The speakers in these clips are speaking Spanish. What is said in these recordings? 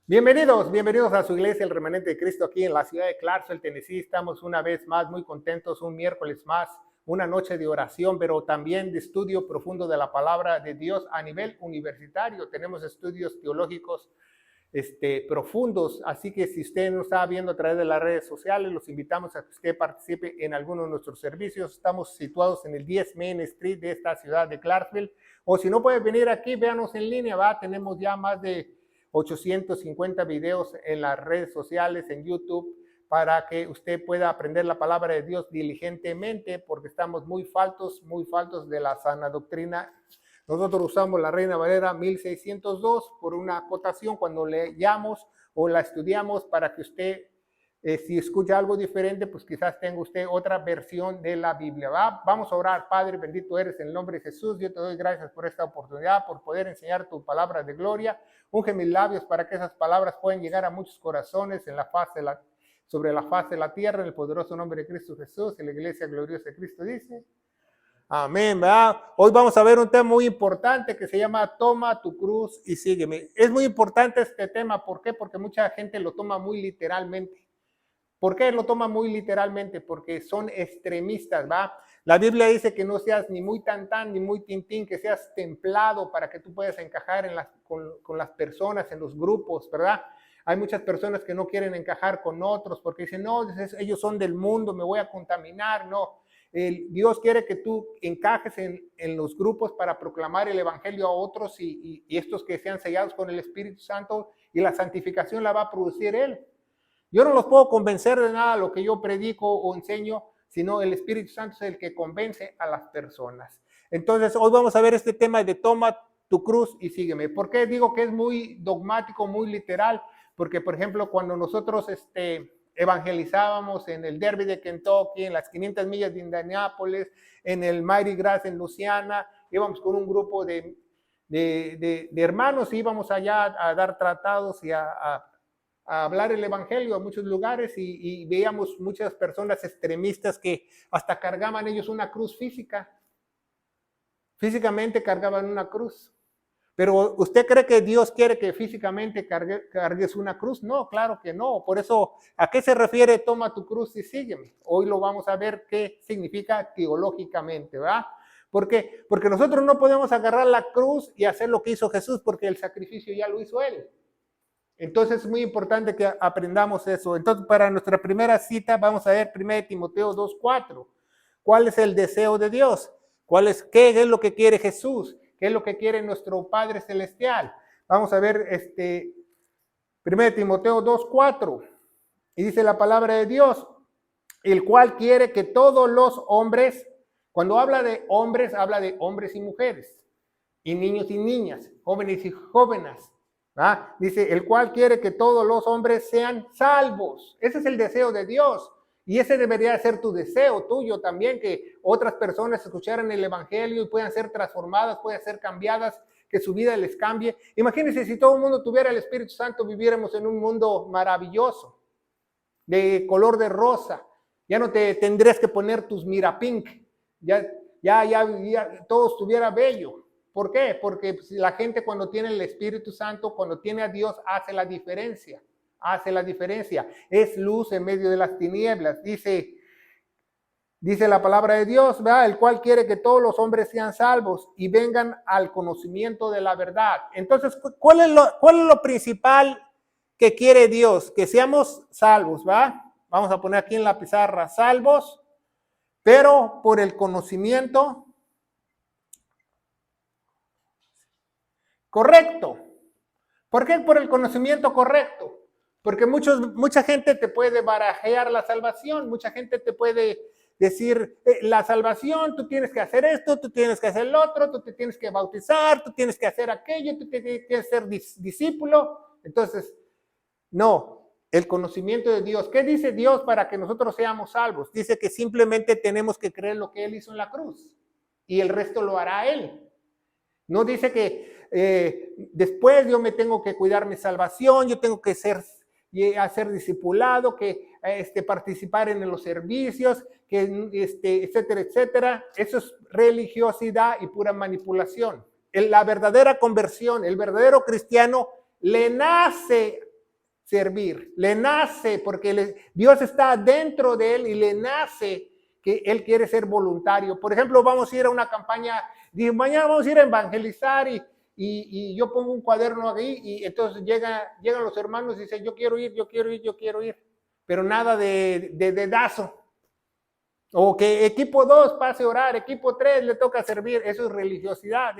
Bienvenidos a su iglesia, el Remanente de Cristo, aquí en la ciudad de Clarksville, Tennessee. Estamos una vez más muy contentos, un miércoles más, una noche de oración, pero también de estudio profundo de la palabra de Dios a nivel universitario. Tenemos estudios teológicos profundos, así que si usted nos está viendo a través de las redes sociales, los invitamos a que usted participe en alguno de nuestros servicios. Estamos situados en el 10 Main Street de esta ciudad de Clarksville, o si no puede venir aquí, véanos en línea, tenemos ya más de 850 videos en las redes sociales, en YouTube, para que usted pueda aprender la palabra de Dios diligentemente, porque estamos muy faltos de la sana doctrina. Nosotros usamos la Reina Valera 1602 por una acotación cuando leamos o la estudiamos, para que usted, si escucha algo diferente, pues quizás tenga usted otra versión de la Biblia. Vamos a orar. Padre, bendito eres en el nombre de Jesús. Yo te doy gracias por esta oportunidad, por poder enseñar tu palabra de gloria. Unge mis labios para que esas palabras puedan llegar a muchos corazones sobre la faz de la tierra, en el poderoso nombre de Cristo Jesús. Y la iglesia gloriosa de Cristo dice: amén, ¿verdad? Hoy vamos a ver un tema muy importante que se llama Toma tu cruz y sígueme. Es muy importante este tema. ¿Por qué? Porque mucha gente lo toma muy literalmente. ¿Por qué lo toma muy literalmente? Porque son extremistas, ¿va? La Biblia dice que no seas ni muy tantán ni muy tintín, que seas templado para que tú puedas encajar con las personas, en los grupos, ¿verdad? Hay muchas personas que no quieren encajar con otros porque dicen, no, ellos son del mundo, me voy a contaminar. No, Dios quiere que tú encajes en los grupos para proclamar el evangelio a otros, y estos que sean sellados con el Espíritu Santo, y la santificación la va a producir Él. Yo no los puedo convencer de nada lo que yo predico o enseño, sino el Espíritu Santo es el que convence a las personas. Entonces, hoy vamos a ver este tema de toma tu cruz y sígueme. ¿Por qué digo que es muy dogmático, muy literal? Porque, por ejemplo, cuando nosotros evangelizábamos en el Derby de Kentucky, en las 500 millas de Indianápolis, en el Mighty Grass en Luisiana, íbamos con un grupo de hermanos, íbamos allá a dar tratados y a hablar el evangelio a muchos lugares, y veíamos muchas personas extremistas que hasta cargaban ellos una cruz físicamente cargaban una cruz. Pero ¿usted cree que Dios quiere que físicamente cargues una cruz? No, claro que no. Por eso, ¿a qué se refiere toma tu cruz y sígueme? Hoy lo vamos a ver qué significa teológicamente, ¿verdad? ¿Por qué? Porque nosotros no podemos agarrar la cruz y hacer lo que hizo Jesús, porque el sacrificio ya lo hizo Él. Entonces es muy importante que aprendamos eso. Entonces, para nuestra primera cita vamos a ver 1 Timoteo 2:4. ¿Cuál es el deseo de Dios? ¿Qué es lo que quiere Jesús? ¿Qué es lo que quiere nuestro Padre Celestial? Vamos a ver 1 Timoteo 2:4. Y dice la palabra de Dios, el cual quiere que todos los hombres, cuando habla de hombres y mujeres, y niños y niñas, jóvenes y jóvenes, ¿ah? Dice, el cual quiere que todos los hombres sean salvos. Ese es el deseo de Dios. Y ese debería ser tu deseo, tuyo también, que otras personas escucharan el evangelio y puedan ser transformadas, puedan ser cambiadas, que su vida les cambie. Imagínense si todo el mundo tuviera el Espíritu Santo, viviéramos en un mundo maravilloso, de color de rosa. Ya no te tendrías que poner tus Mirapink, ya todo estuviera bello. ¿Por qué? Porque la gente, cuando tiene el Espíritu Santo, cuando tiene a Dios, hace la diferencia. Es luz en medio de las tinieblas. Dice la palabra de Dios, ¿verdad? El cual quiere que todos los hombres sean salvos y vengan al conocimiento de la verdad. Entonces, ¿cuál es lo principal que quiere Dios? Que seamos salvos, ¿va? Vamos a poner aquí en la pizarra, salvos, pero por el conocimiento correcto. ¿Por qué por el conocimiento correcto? Porque mucha gente te puede barajear la salvación, mucha gente te puede decir, la salvación, tú tienes que hacer esto, tú tienes que hacer lo otro, tú te tienes que bautizar, tú tienes que hacer aquello, tú tienes que ser discípulo. Entonces, no, el conocimiento de Dios. ¿Qué dice Dios para que nosotros seamos salvos? Dice que simplemente tenemos que creer lo que Él hizo en la cruz, y el resto lo hará Él. No dice que después yo me tengo que cuidar mi salvación, yo tengo que ser discipulado, que participar en los servicios, que etcétera, etcétera. Eso es religiosidad y pura manipulación. La verdadera conversión, el verdadero cristiano, le nace servir. Le nace porque Dios está dentro de él y le nace que él quiere ser voluntario. Por ejemplo, vamos a ir a una campaña, dice, mañana vamos a ir a evangelizar y yo pongo un cuaderno ahí y entonces llegan los hermanos y dicen, yo quiero ir, pero nada de dedazo. O que equipo 2 pase a orar, equipo 3 le toca servir. Eso es religiosidad,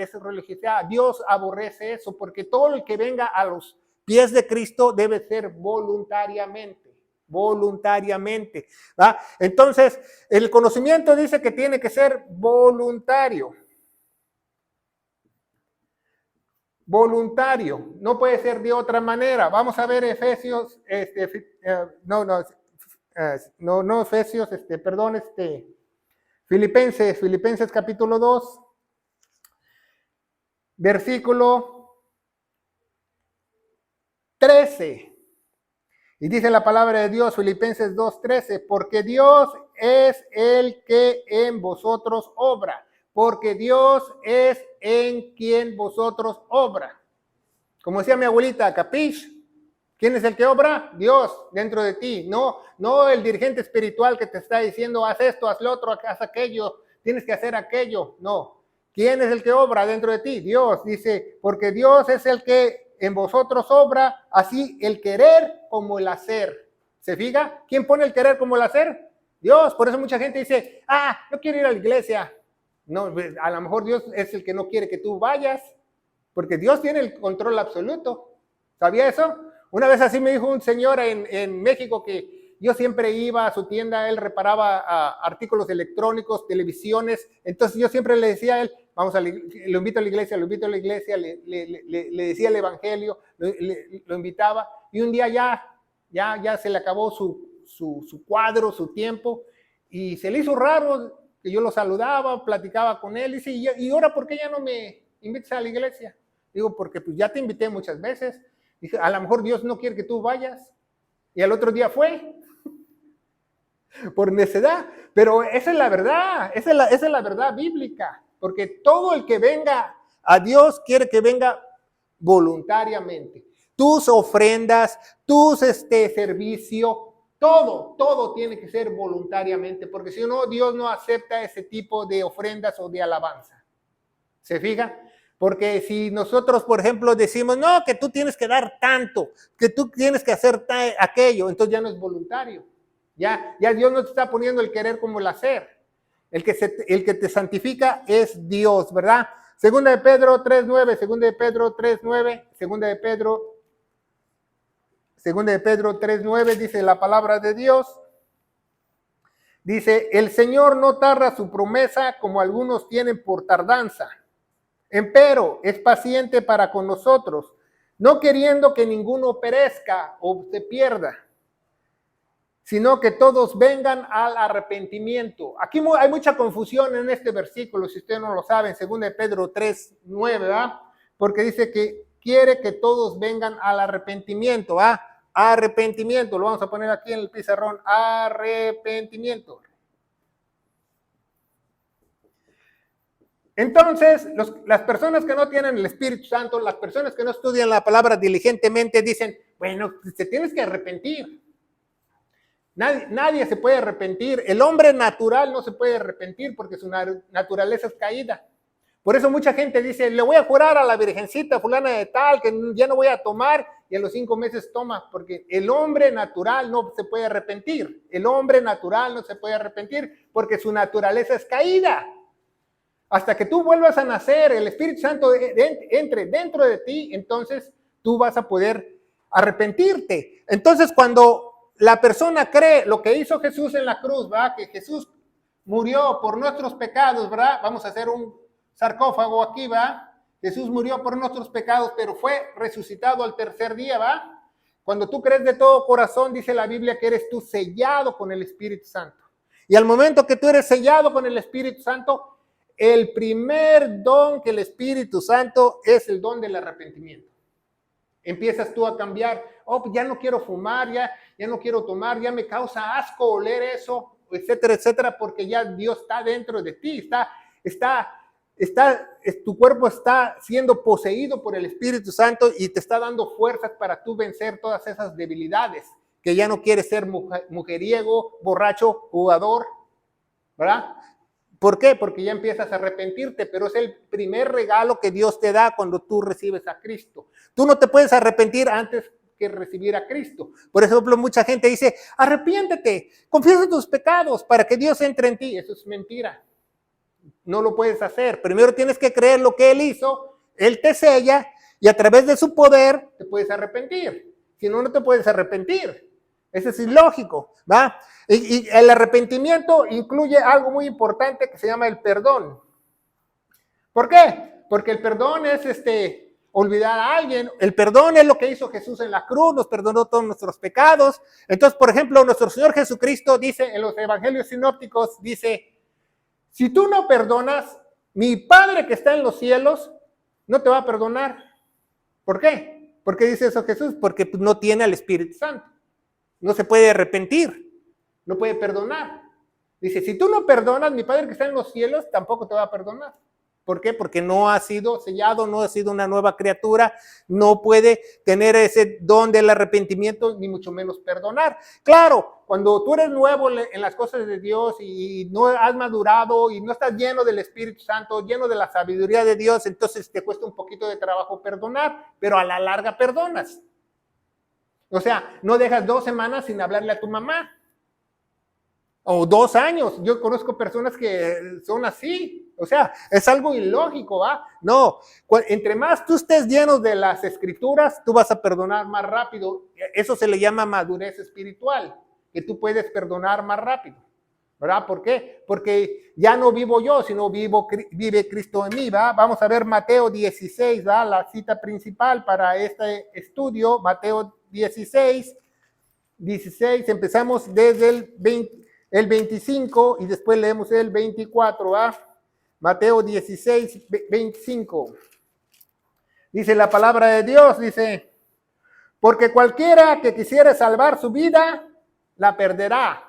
Dios aborrece eso, porque todo el que venga a los pies de Cristo debe ser voluntariamente. ¿Va? Entonces, el conocimiento dice que tiene que ser voluntario. No puede ser de otra manera. Vamos a ver Efesios, Filipenses capítulo 2, versículo 13. Y dice la palabra de Dios, Filipenses 2:13, porque Dios es el que en vosotros obra, porque Dios es en quien vosotros obra. Como decía mi abuelita, ¿capish? ¿Quién es el que obra? Dios dentro de ti, no el dirigente espiritual que te está diciendo, haz esto, haz lo otro, haz aquello, tienes que hacer aquello, no. ¿Quién es el que obra dentro de ti? Dios, dice, porque Dios es el que en vosotros obra, así el querer como el hacer. ¿Se fija? ¿Quién pone el querer como el hacer? Dios. Por eso mucha gente dice, no quiero ir a la iglesia. No, a lo mejor Dios es el que no quiere que tú vayas, porque Dios tiene el control absoluto. ¿Sabía eso? Una vez así me dijo un señor en México que yo siempre iba a su tienda, él reparaba artículos electrónicos, televisiones, entonces yo siempre le decía a él, lo invito a la iglesia, le decía el evangelio, lo invitaba, y un día ya se le acabó su cuadro, su tiempo, y se le hizo raro que yo lo saludaba, platicaba con él, y dice, ¿y ahora por qué ya no me invitas a la iglesia? Digo, porque pues ya te invité muchas veces. Dice, a lo mejor Dios no quiere que tú vayas. Y al otro día fue. Por necedad. Pero esa es la verdad. Esa es la verdad bíblica. Porque todo el que venga a Dios quiere que venga voluntariamente. Tus ofrendas, tus servicio, todo tiene que ser voluntariamente. Porque si no, Dios no acepta ese tipo de ofrendas o de alabanza. ¿Se fija? Porque si nosotros, por ejemplo, decimos, no, que tú tienes que dar tanto, que tú tienes que hacer aquello, entonces ya no es voluntario. Ya Dios no te está poniendo el querer como el hacer. El que te santifica es Dios, ¿verdad? Segunda de Pedro 3:9, Segunda de Pedro 3:9 dice la palabra de Dios. Dice, el Señor no tarda su promesa como algunos tienen por tardanza. Empero es paciente para con nosotros, no queriendo que ninguno perezca o se pierda, sino que todos vengan al arrepentimiento. Aquí hay mucha confusión en este versículo, si ustedes no lo saben, 2 de Pedro 3:9, ¿verdad? Porque dice que quiere que todos vengan al arrepentimiento, ¿verdad? Arrepentimiento, lo vamos a poner aquí en el pizarrón, arrepentimiento. Entonces, las personas que no tienen el Espíritu Santo, las personas que no estudian la palabra diligentemente, dicen, bueno, te tienes que arrepentir. Nadie se puede arrepentir. El hombre natural no se puede arrepentir porque su naturaleza es caída. Por eso mucha gente dice, le voy a jurar a la virgencita fulana de tal, que ya no voy a tomar, y a los 5 meses toma, porque el hombre natural no se puede arrepentir. El hombre natural no se puede arrepentir porque su naturaleza es caída. Hasta que tú vuelvas a nacer, el Espíritu Santo entre dentro de ti, entonces tú vas a poder arrepentirte. Entonces, cuando la persona cree lo que hizo Jesús en la cruz, ¿verdad? Que Jesús murió por nuestros pecados, ¿verdad? Vamos a hacer un sarcófago aquí, ¿verdad? Jesús murió por nuestros pecados, pero fue resucitado al tercer día, ¿verdad? Cuando tú crees de todo corazón, dice la Biblia que eres tú sellado con el Espíritu Santo. Y al momento que tú eres sellado con el Espíritu Santo, el primer don que el Espíritu Santo es el don del arrepentimiento. Empiezas tú a cambiar, ya no quiero fumar, ya no quiero tomar, ya me causa asco oler eso, etcétera, etcétera, porque ya Dios está dentro de ti, está tu cuerpo está siendo poseído por el Espíritu Santo y te está dando fuerzas para tú vencer todas esas debilidades, que ya no quieres ser mujeriego, borracho, jugador, ¿verdad? ¿Por qué? Porque ya empiezas a arrepentirte, pero es el primer regalo que Dios te da cuando tú recibes a Cristo. Tú no te puedes arrepentir antes que recibir a Cristo. Por ejemplo, mucha gente dice, arrepiéntete, confiesa tus pecados para que Dios entre en ti. Eso es mentira. No lo puedes hacer. Primero tienes que creer lo que Él hizo, Él te sella y a través de su poder te puedes arrepentir. Si no, no te puedes arrepentir. Eso es ilógico, ¿va? Y el arrepentimiento incluye algo muy importante que se llama el perdón. ¿Por qué? Porque el perdón es olvidar a alguien. El perdón es lo que hizo Jesús en la cruz, nos perdonó todos nuestros pecados. Entonces, por ejemplo, nuestro Señor Jesucristo dice en los evangelios sinópticos, dice, si tú no perdonas, mi Padre que está en los cielos no te va a perdonar. ¿Por qué? ¿Por qué dice eso Jesús? Porque no tiene al Espíritu Santo. No se puede arrepentir, no puede perdonar. Dice, si tú no perdonas, mi Padre que está en los cielos tampoco te va a perdonar. ¿Por qué? Porque no ha sido sellado, no ha sido una nueva criatura, no puede tener ese don del arrepentimiento, ni mucho menos perdonar. Claro, cuando tú eres nuevo en las cosas de Dios y no has madurado y no estás lleno del Espíritu Santo, lleno de la sabiduría de Dios, entonces te cuesta un poquito de trabajo perdonar, pero a la larga perdonas. O sea, no dejas 2 semanas sin hablarle a tu mamá. O 2 años. Yo conozco personas que son así. O sea, es algo ilógico, ¿va? No. Entre más tú estés lleno de las escrituras, tú vas a perdonar más rápido. Eso se le llama madurez espiritual. Que tú puedes perdonar más rápido. ¿Verdad? ¿Por qué? Porque ya no vivo yo, sino vive Cristo en mí, ¿va? Vamos a ver Mateo 16, ¿va? La cita principal para este estudio, Mateo 16, empezamos desde el 25 y después leemos el 24, ¿va? Mateo 16, 25. Dice la palabra de Dios, dice, porque cualquiera que quisiere salvar su vida, la perderá.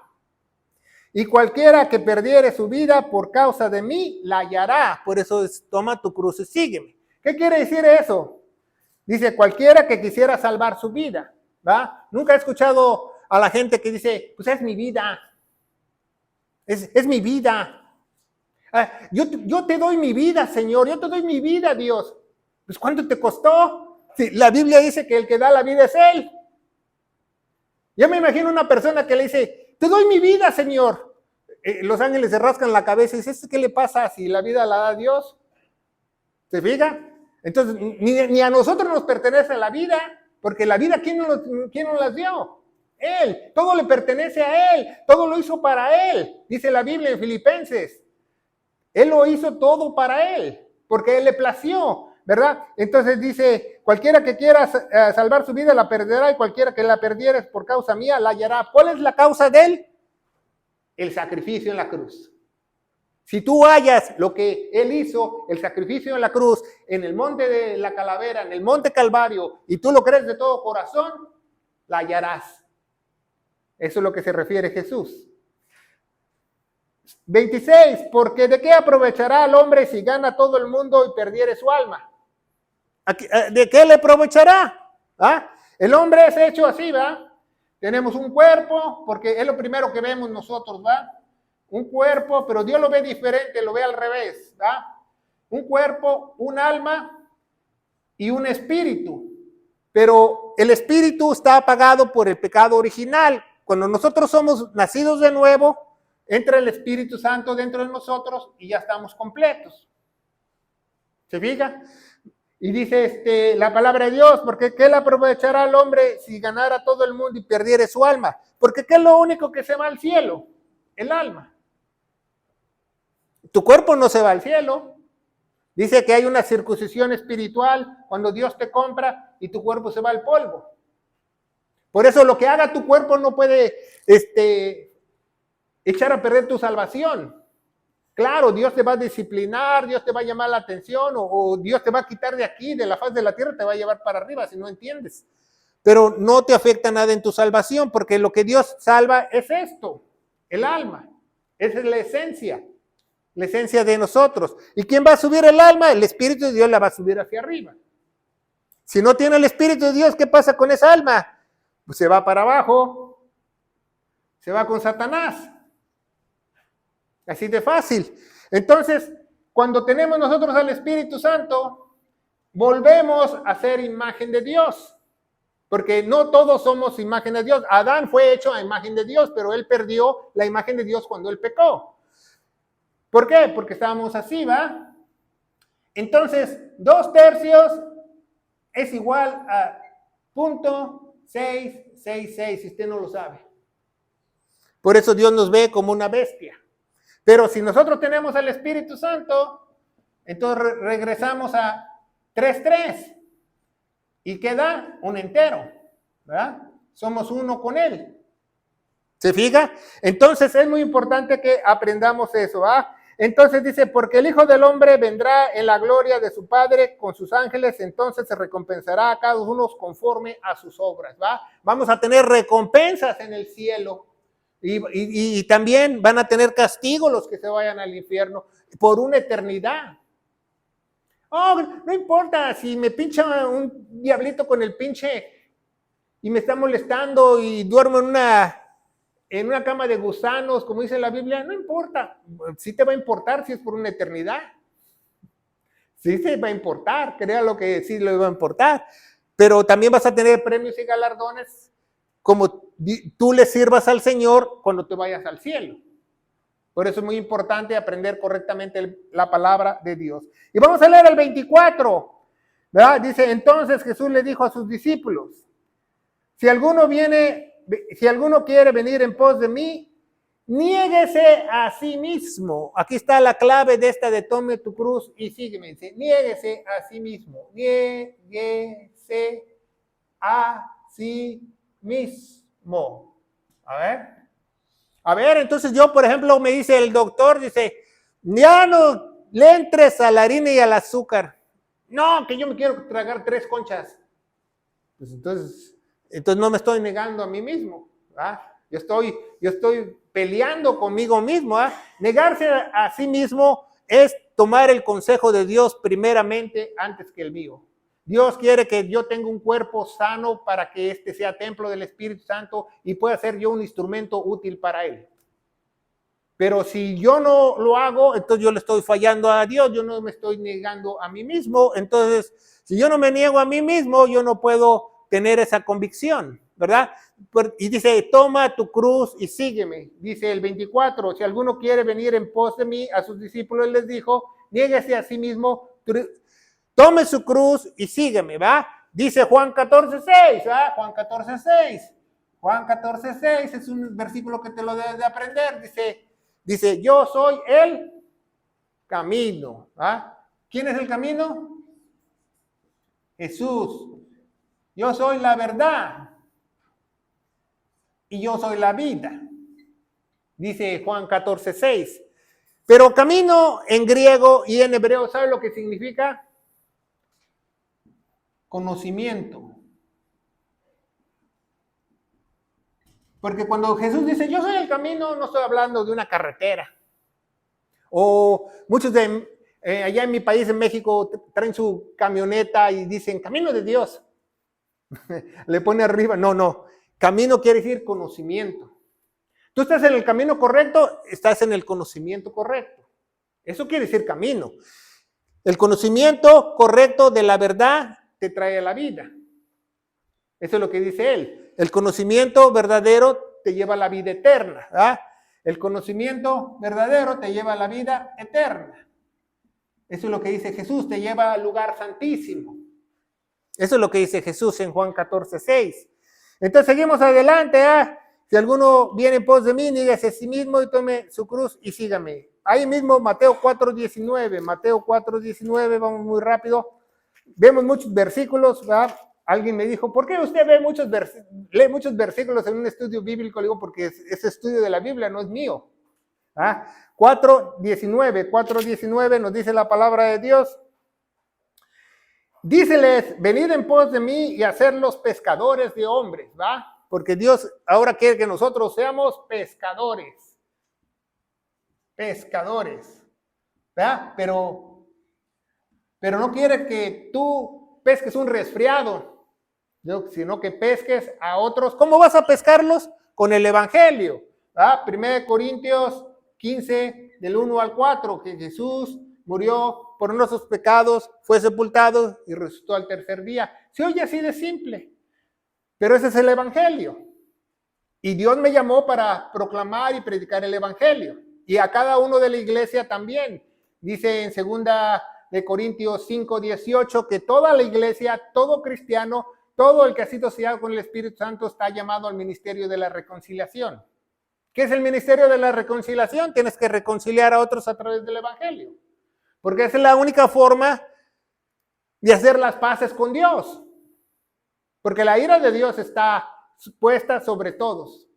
Y cualquiera que perdiere su vida por causa de mí, la hallará. Por eso toma tu cruz y sígueme. ¿Qué quiere decir eso? Dice, cualquiera que quisiera salvar su vida, ¿va? Nunca he escuchado a la gente que dice, pues es mi vida. Es mi vida. Yo te doy mi vida, Señor. Yo te doy mi vida, Dios. Pues ¿cuánto te costó? Sí, la Biblia dice que el que da la vida es Él. Yo me imagino una persona que le dice, te doy mi vida, Señor. Los ángeles se rascan la cabeza y dicen, ¿qué le pasa si la vida la da Dios? ¿Se fija? Entonces, ni a nosotros nos pertenece la vida, porque la vida, ¿quién nos las dio? Él. Todo le pertenece a Él. Todo lo hizo para Él. Dice la Biblia en Filipenses. Él lo hizo todo para Él, porque Él le plació, ¿verdad? Entonces dice, cualquiera que quiera salvar su vida la perderá, y cualquiera que la perdiere por causa mía la hallará. ¿Cuál es la causa de Él? El sacrificio en la cruz. Si tú hallas lo que Él hizo, el sacrificio en la cruz, en el monte de la calavera, en el monte Calvario, y tú lo crees de todo corazón, la hallarás. Eso es lo que se refiere Jesús. 26, porque ¿de qué aprovechará al hombre si gana todo el mundo y perdiere su alma? ¿De qué le aprovechará? ¿Ah? El hombre es hecho así, ¿va? Tenemos un cuerpo, porque es lo primero que vemos nosotros, ¿va? Un cuerpo, pero Dios lo ve diferente, lo ve al revés, ¿va? Un cuerpo, un alma y un espíritu. Pero el espíritu está apagado por el pecado original. Cuando nosotros somos nacidos de nuevo, entra el Espíritu Santo dentro de nosotros y ya estamos completos. ¿Se fija? Y dice la palabra de Dios, porque ¿qué le aprovechará al hombre si ganara todo el mundo y perdiere su alma? Porque ¿qué es lo único que se va al cielo? El alma. Tu cuerpo no se va al cielo. Dice que hay una circuncisión espiritual cuando Dios te compra y tu cuerpo se va al polvo. Por eso lo que haga tu cuerpo no puede echar a perder tu salvación. Claro, Dios te va a disciplinar, Dios te va a llamar la atención o Dios te va a quitar de aquí, de la faz de la tierra, te va a llevar para arriba si no entiendes. Pero no te afecta nada en tu salvación porque lo que Dios salva es esto, el alma. Esa es la esencia. la esencia de nosotros. ¿Y quién va a subir el alma? El Espíritu de Dios la va a subir hacia arriba. Si no tiene el Espíritu de Dios, ¿qué pasa con esa alma? Pues se va para abajo, se va con Satanás. Así de fácil. Entonces, cuando tenemos nosotros al Espíritu Santo, volvemos a ser imagen de Dios. Porque no todos somos imagen de Dios. Adán fue hecho a imagen de Dios, pero él perdió la imagen de Dios cuando él pecó. ¿Por qué? Porque estábamos así, ¿va? Entonces, 2/3 es igual a .666, si usted no lo sabe. Por eso Dios nos ve como una bestia. Pero si nosotros tenemos al Espíritu Santo, entonces regresamos a 3/3. ¿Y queda? Un entero, ¿verdad? Somos uno con Él. ¿Se fija? Entonces es muy importante que aprendamos eso, ¿va? Entonces dice, porque el Hijo del Hombre vendrá en la gloria de su Padre con sus ángeles, entonces se recompensará a cada uno conforme a sus obras, ¿va? Vamos a tener recompensas en el cielo y también van a tener castigo los que se vayan al infierno por una eternidad. Oh, no importa si me pincha un diablito con el pinche y me está molestando y duermo en una cama de gusanos, como dice la Biblia, no importa. Sí te va a importar si es por una eternidad. Sí se va a importar, crea lo que sí le va a importar. Pero también vas a tener premios y galardones como tú le sirvas al Señor cuando te vayas al cielo. Por eso es muy importante aprender correctamente la palabra de Dios. Y vamos a leer el 24, ¿verdad? Dice, entonces Jesús le dijo a sus discípulos, si alguno quiere venir en pos de mí, niéguese a sí mismo. Aquí está la clave de esta de tome tu cruz y sígueme. Dice, niéguese a sí mismo. Niéguese a sí mismo. A ver, entonces yo, por ejemplo, me dice el doctor, dice, ya no le entres a la harina y al azúcar. No, que yo me quiero tragar 3 conchas. Pues entonces no me estoy negando a mí mismo, ¿verdad? Yo estoy peleando conmigo mismo, ¿verdad? Negarse a sí mismo es tomar el consejo de Dios primeramente antes que el mío. Dios quiere que yo tenga un cuerpo sano para que este sea templo del Espíritu Santo y pueda ser yo un instrumento útil para Él. Pero si yo no lo hago, entonces yo le estoy fallando a Dios, yo no me estoy negando a mí mismo. Entonces, si yo no me niego a mí mismo, yo no puedo tener esa convicción, ¿verdad? Y dice, toma tu cruz y sígueme. Dice el 24, si alguno quiere venir en pos de mí, a sus discípulos les dijo, niéguese a sí mismo, tome su cruz y sígueme, ¿va? Dice Juan 14:6, ¿va? Juan 14:6. Juan 14:6 es un versículo que te lo debes de aprender. Dice, yo soy el camino, ¿va? ¿Quién es el camino? Jesús. Yo soy la verdad. Y yo soy la vida. Dice Juan 14:6. Pero camino en griego y en hebreo, ¿sabe lo que significa? Conocimiento. Porque cuando Jesús dice, yo soy el camino, no estoy hablando de una carretera. O muchos allá en mi país, en México, traen su camioneta y dicen, camino de Dios. Le pone arriba, no. Camino quiere decir conocimiento. Tú estás en el camino correcto, estás en el conocimiento correcto. Eso quiere decir camino. El conocimiento correcto de la verdad te trae a la vida. Eso es lo que dice él. El conocimiento verdadero te lleva a la vida eterna, ¿verdad? El conocimiento verdadero te lleva a la vida eterna. Eso es lo que dice Jesús, te lleva al lugar santísimo. Eso es lo que dice Jesús en Juan 14:6. Entonces seguimos adelante, Si alguno viene en pos de mí, níguese a sí mismo y tome su cruz y sígame. Ahí mismo Mateo 4:19, vamos muy rápido. Vemos muchos versículos, ¿verdad? Alguien me dijo, ¿por qué usted lee muchos versículos en un estudio bíblico? Le digo, porque ese estudio de la Biblia no es mío. 4:19 nos dice la palabra de Dios. Díceles, venid en pos de mí y hacerlos pescadores de hombres, ¿va? Porque Dios ahora quiere que nosotros seamos pescadores. Pescadores. ¿verdad? Pero no quiere que tú pesques un resfriado, ¿no? Sino que pesques a otros. ¿Cómo vas a pescarlos? Con el Evangelio. ¿Verdad? 1 Corintios 15, del 1 al 4, que Jesús murió por nuestros pecados, fue sepultado y resucitó al tercer día. Se oye así de simple, pero ese es el Evangelio. Y Dios me llamó para proclamar y predicar el Evangelio. Y a cada uno de la iglesia también. Dice en 2 de Corintios 5, 18, que toda la iglesia, todo cristiano, todo el que ha sido sellado con el Espíritu Santo está llamado al ministerio de la reconciliación. ¿Qué es el ministerio de la reconciliación? Tienes que reconciliar a otros a través del Evangelio. Porque esa es la única forma de hacer las paces con Dios. Porque la ira de Dios está puesta sobre todos.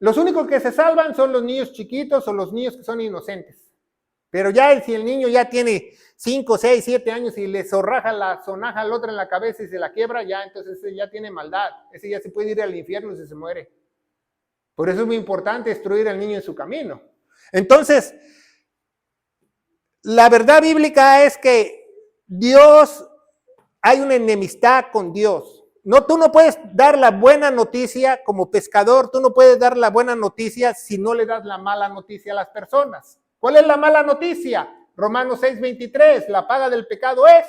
Los únicos que se salvan son los niños chiquitos o los niños que son inocentes. Pero ya si el niño ya tiene 5, 6, 7 años y le zorraja la sonaja al otro en la cabeza y se la quiebra, ya entonces ese ya tiene maldad. Ese ya se puede ir al infierno si se muere. Por eso es muy importante instruir al niño en su camino. Entonces, la verdad bíblica es que Dios, hay una enemistad con Dios. No, tú no puedes dar la buena noticia como pescador, tú no puedes dar la buena noticia si no le das la mala noticia a las personas. ¿Cuál es la mala noticia? Romanos 6:23, la paga del pecado es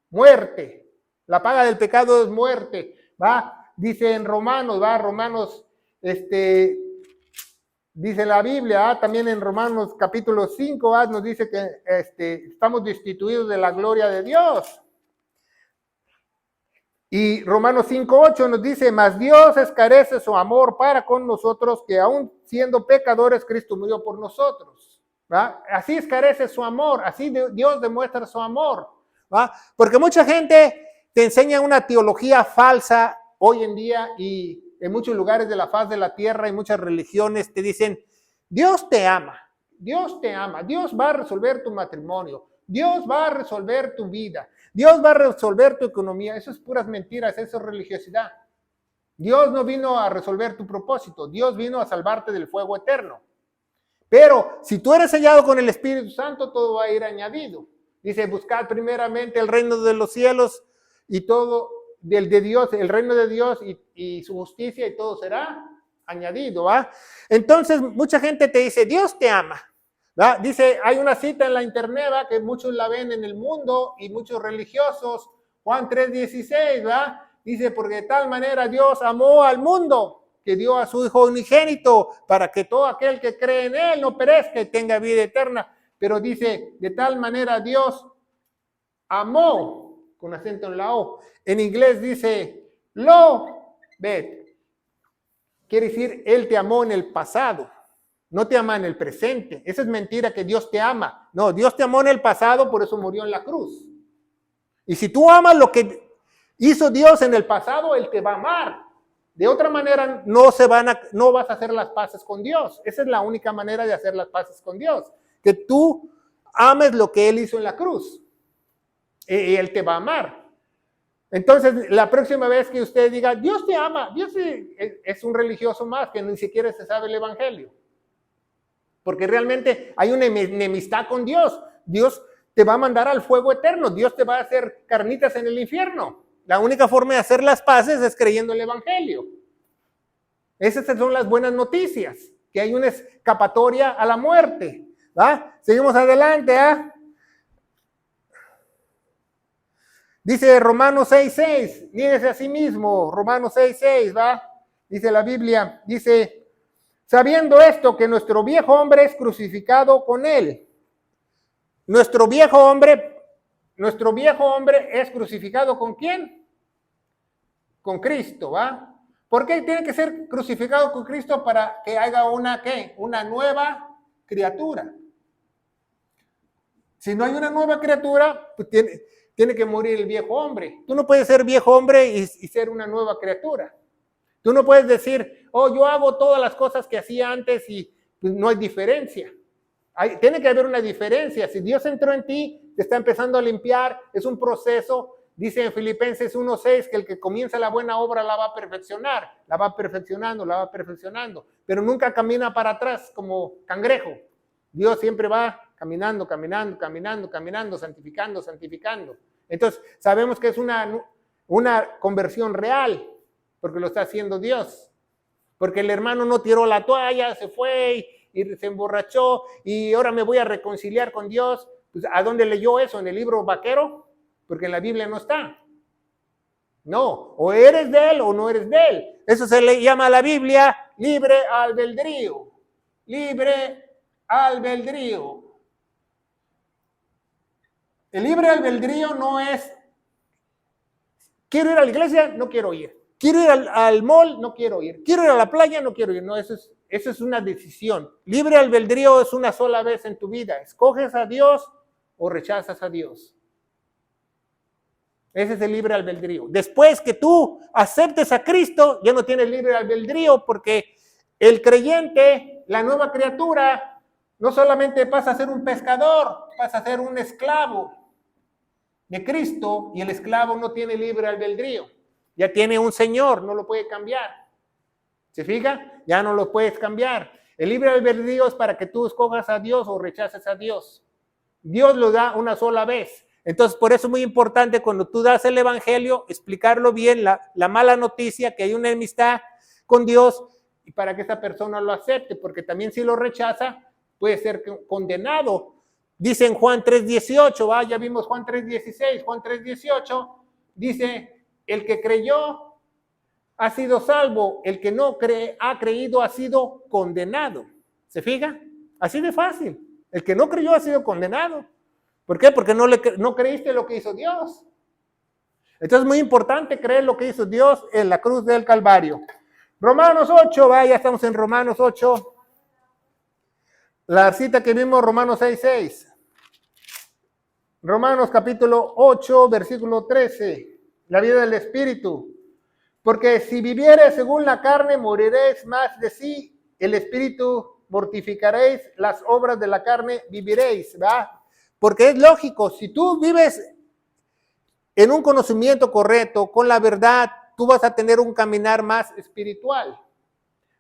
muerte. La paga del pecado es muerte, ¿va? Dice en Romanos, ¿va? Romanos, dice la Biblia, también en Romanos capítulo 5, nos dice que estamos destituidos de la gloria de Dios. Y Romanos 5:8 nos dice, mas Dios escarece su amor para con nosotros, que aún siendo pecadores, Cristo murió por nosotros. ¿Va? Así escarece su amor, así Dios demuestra su amor. ¿Va? Porque mucha gente te enseña una teología falsa hoy en día y en muchos lugares de la faz de la tierra y muchas religiones te dicen, Dios te ama, Dios te ama, Dios va a resolver tu matrimonio, Dios va a resolver tu vida, Dios va a resolver tu economía. Eso es puras mentiras, eso es religiosidad. Dios no vino a resolver tu propósito, Dios vino a salvarte del fuego eterno. Pero si tú eres sellado con el Espíritu Santo, todo va a ir añadido. Dice, buscad primeramente el reino de los cielos y todo del de Dios, el reino de Dios y su justicia, y todo será añadido. ¿Va? Entonces, mucha gente te dice, Dios te ama. ¿Va? Dice, hay una cita en la internet, ¿va? Que muchos la ven en el mundo y muchos religiosos, Juan 3:16, ¿va? Dice, porque de tal manera Dios amó al mundo, que dio a su Hijo unigénito, para que todo aquel que cree en Él no perezca y tenga vida eterna. Pero dice, de tal manera Dios amó, con acento en la O. En inglés dice, loved. Quiere decir, Él te amó en el pasado. No te ama en el presente. Esa es mentira que Dios te ama. No, Dios te amó en el pasado, por eso murió en la cruz. Y si tú amas lo que hizo Dios en el pasado, Él te va a amar. De otra manera, no vas a hacer las paces con Dios. Esa es la única manera de hacer las paces con Dios. Que tú ames lo que Él hizo en la cruz. Y Él te va a amar. Entonces, la próxima vez que usted diga, Dios te ama, Dios es un religioso más que ni siquiera se sabe el Evangelio. Porque realmente hay una enemistad con Dios. Dios te va a mandar al fuego eterno. Dios te va a hacer carnitas en el infierno. La única forma de hacer las paces es creyendo en el Evangelio. Esas son las buenas noticias, que hay una escapatoria a la muerte. ¿Va? Seguimos adelante. Dice Romanos 6:6, niéguese a sí mismo. Romanos 6:6, ¿va? Dice la Biblia, dice, sabiendo esto, que nuestro viejo hombre es crucificado con Él. Nuestro viejo hombre es crucificado ¿con quién? Con Cristo, ¿va? ¿Por qué tiene que ser crucificado con Cristo? Para que haga una nueva criatura. Si no hay una nueva criatura, pues tiene que morir el viejo hombre. Tú no puedes ser viejo hombre y ser una nueva criatura. Tú no puedes decir, yo hago todas las cosas que hacía antes y pues, no hay diferencia. Tiene que haber una diferencia. Si Dios entró en ti, te está empezando a limpiar, es un proceso. Dice en Filipenses 1:6 que el que comienza la buena obra la va a perfeccionar, la va perfeccionando, pero nunca camina para atrás como cangrejo. Dios siempre va caminando, santificando. Entonces, sabemos que es una conversión real, porque lo está haciendo Dios. Porque el hermano no tiró la toalla, se fue y se emborrachó y ahora me voy a reconciliar con Dios. Pues, ¿a dónde leyó eso? ¿En el libro vaquero? Porque en la Biblia no está. No, o eres de él o no eres de él. Eso se le llama a la Biblia libre albedrío. Libre albedrío. El libre albedrío no es, quiero ir a la iglesia, no quiero ir. Quiero ir al mall, no quiero ir. Quiero ir a la playa, no quiero ir. No, eso es una decisión. Libre albedrío es una sola vez en tu vida. Escoges a Dios o rechazas a Dios. Ese es el libre albedrío. Después que tú aceptes a Cristo, ya no tienes libre albedrío, porque el creyente, la nueva criatura, no solamente pasa a ser un pescador, pasa a ser un esclavo de Cristo, y el esclavo no tiene libre albedrío. Ya tiene un señor, no lo puede cambiar. ¿Se fija? Ya no lo puedes cambiar. El libre albedrío es para que tú escojas a Dios o rechaces a Dios. Dios lo da una sola vez. Entonces, por eso es muy importante cuando tú das el evangelio, explicarlo bien, la mala noticia, que hay una enemistad con Dios, y para que esta persona lo acepte, porque también si lo rechaza, puede ser condenado. Dice en Juan 3:18, ya vimos Juan 3:16, Juan 3:18, dice, el que creyó ha sido salvo, el que no ha creído ha sido condenado. ¿Se fija? Así de fácil. El que no creyó ha sido condenado. ¿Por qué? Porque no creíste lo que hizo Dios. Entonces es muy importante creer lo que hizo Dios en la cruz del Calvario. Romanos 8, ya estamos en Romanos 8. La cita que vimos, Romanos 6:6. Romanos capítulo 8, versículo 13. La vida del Espíritu. Porque si viviereis según la carne, moriréis más de sí. El Espíritu mortificaréis, las obras de la carne viviréis, ¿verdad? Porque es lógico, si tú vives en un conocimiento correcto, con la verdad, tú vas a tener un caminar más espiritual.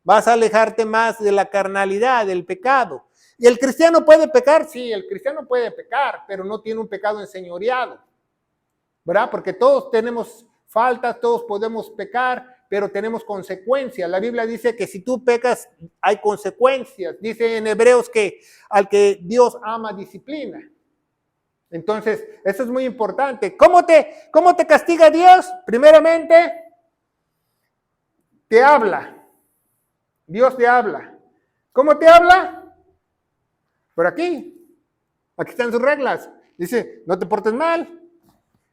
Vas a alejarte más de la carnalidad, del pecado. ¿Y el cristiano puede pecar? Sí, el cristiano puede pecar, pero no tiene un pecado enseñoreado, ¿verdad? Porque todos tenemos faltas, todos podemos pecar, pero tenemos consecuencias. La Biblia dice que si tú pecas, hay consecuencias. Dice en Hebreos que al que Dios ama, disciplina. Entonces, eso es muy importante. ¿Cómo te castiga Dios? Primeramente, te habla. Dios te habla. ¿Cómo te habla? Por aquí. Aquí están sus reglas. Dice, no te portes mal.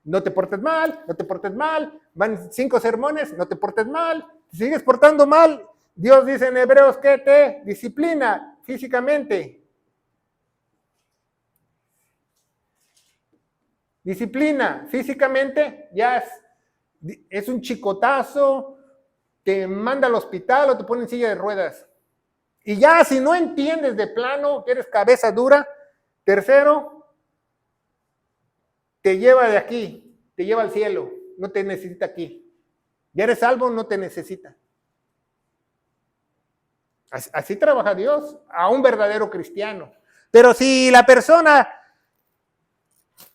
No te portes mal, no te portes mal. Van 5 sermones, no te portes mal. Si sigues portando mal, Dios dice en Hebreos que te disciplina físicamente. Disciplina físicamente, ya es un chicotazo, te manda al hospital o te pone en silla de ruedas. Y ya si no entiendes de plano, que eres cabeza dura, tercero, te lleva de aquí, te lleva al cielo, no te necesita aquí. Ya eres salvo, no te necesita. Así trabaja Dios a un verdadero cristiano. Pero si la persona